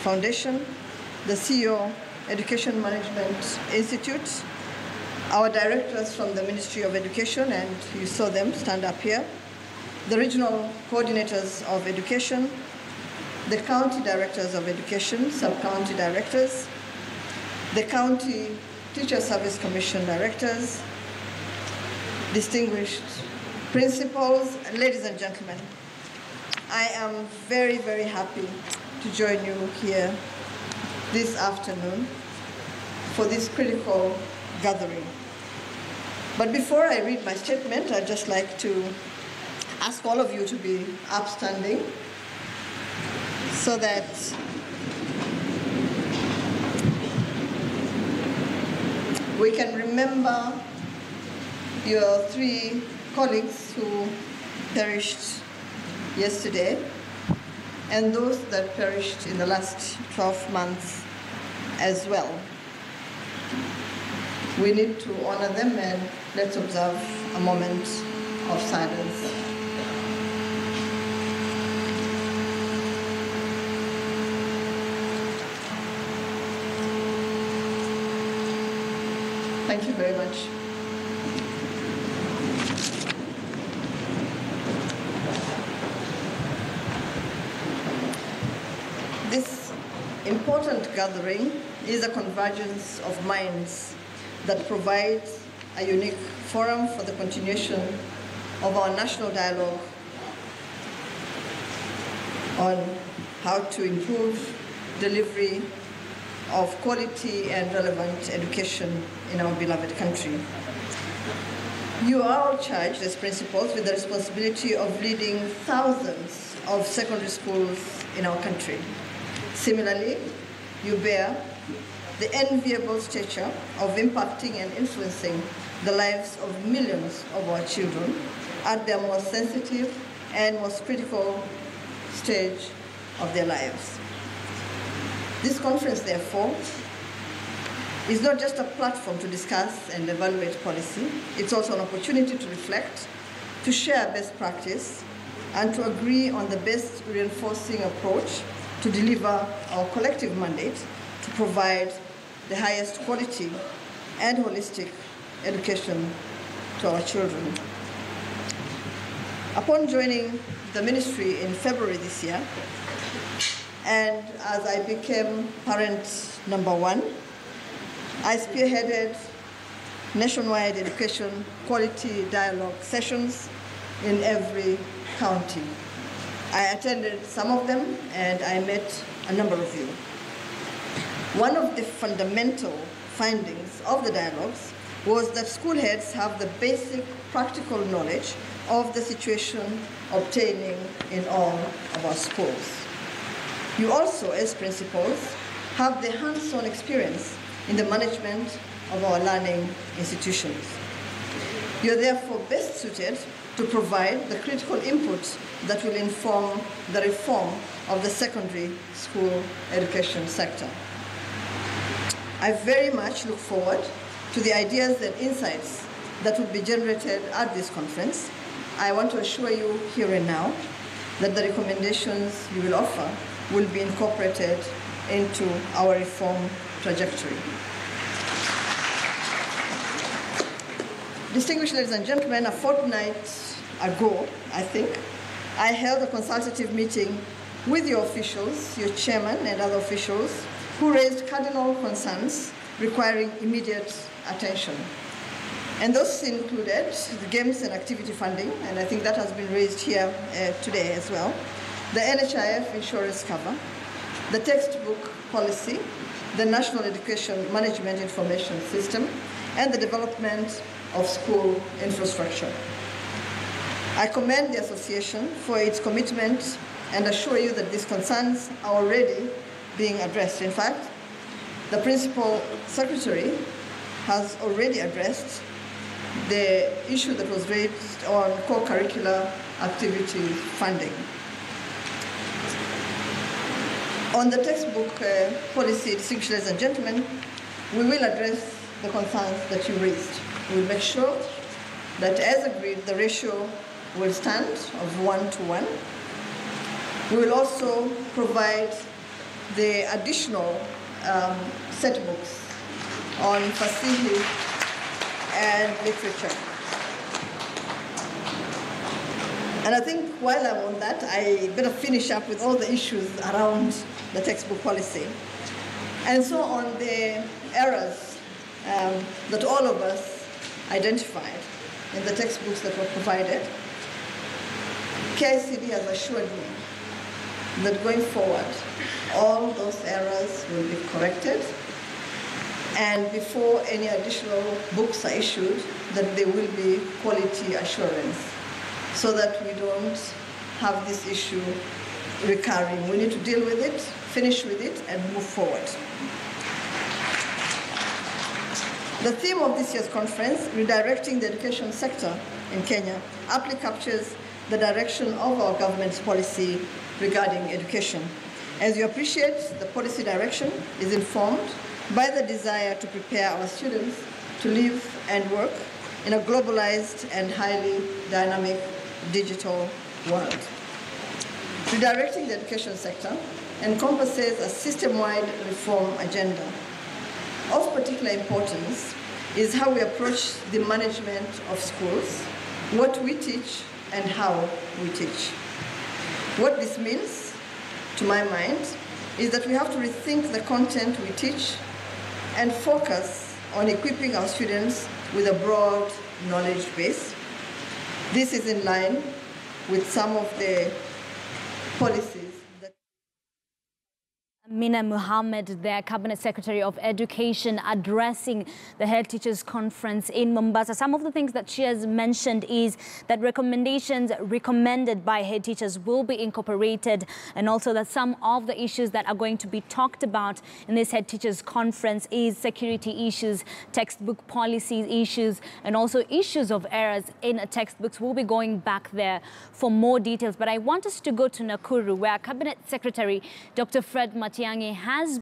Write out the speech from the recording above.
Foundation, the CEO, Education Management Institute, our directors from the Ministry of Education, and you saw them stand up here, the regional coordinators of education, the county directors of education, sub-county directors, the county Teacher Service Commission directors, distinguished principals, and ladies and gentlemen, I am very, very happy to join you here this afternoon for this critical gathering. But before I read my statement, I'd just like to ask all of you to be upstanding so that we can remember your 3 colleagues who perished yesterday and those that perished in the last 12 months as well. We need to honor them, and let's observe a moment of silence. Thank you very much. This important gathering is a convergence of minds that provides a unique forum for the continuation of our national dialogue on how to improve delivery of quality and relevant education in our beloved country. You are all charged as principals with the responsibility of leading thousands of secondary schools in our country. Similarly, you bear the enviable stature of impacting and influencing the lives of millions of our children at their most sensitive and most critical stage of their lives. This conference, therefore, is not just a platform to discuss and evaluate policy, it's also an opportunity to reflect, to share best practice, and to agree on the best reinforcing approach to deliver our collective mandate to provide the highest quality and holistic education to our children. Upon joining the ministry in February this year, and as I became parent number 1, I spearheaded nationwide education quality dialogue sessions in every county. I attended some of them, and I met a number of you. One of the fundamental findings of the dialogues was that school heads have the basic practical knowledge of the situation obtaining in all of our schools. You also, as principals, have the hands-on experience in the management of our learning institutions. You're therefore best suited to provide the critical input that will inform the reform of the secondary school education sector. I very much look forward to the ideas and insights that will be generated at this conference. I want to assure you here and now that the recommendations you will offer will be incorporated into our reform trajectory. Distinguished ladies and gentlemen, a fortnight ago, I think, I held a consultative meeting with your officials, your chairman and other officials, who raised cardinal concerns requiring immediate attention. And those included the games and activity funding, and I think that has been raised here today as well, the NHIF insurance cover, the textbook policy, the National Education Management Information System, and the development of school infrastructure. I commend the association for its commitment and assure you that these concerns are already being addressed. In fact, the Principal Secretary has already addressed the issue that was raised on co-curricular activity funding. On the textbook policy, distinguished ladies and gentlemen, we will address the concerns that you raised. We will make sure that, as agreed, the ratio will stand of 1:1. We will also provide the additional set books on Fasihi and literature. And I think while I'm on that, I better finish up with all the issues around the textbook policy. And so on the errors that all of us identified in the textbooks that were provided, KICD has assured me that going forward, all those errors will be corrected, and before any additional books are issued, that there will be quality assurance, so that we don't have this issue recurring. We need to deal with it, finish with it, and move forward. The theme of this year's conference, Redirecting the Education Sector in Kenya, aptly captures the direction of our government's policy regarding education. As you appreciate, the policy direction is informed by the desire to prepare our students to live and work in a globalized and highly dynamic digital world. Redirecting the education sector encompasses a system-wide reform agenda. Of particular importance is how we approach the management of schools, what we teach, and how we teach. What this means, to my mind, is that we have to rethink the content we teach and focus on equipping our students with a broad knowledge base. This is in line with some of the policies that Amina Mohammed, the Cabinet Secretary of Education, addressing the Head Teachers Conference in Mombasa. Some of the things that she has mentioned is that recommendations recommended by head teachers will be incorporated, and also that some of the issues that are going to be talked about in this Head Teachers Conference is security issues, textbook policies issues, and also issues of errors in textbooks. We'll be going back there for more details. But I want us to go to Nakuru, where Cabinet Secretary Dr. Fred Matiang'i has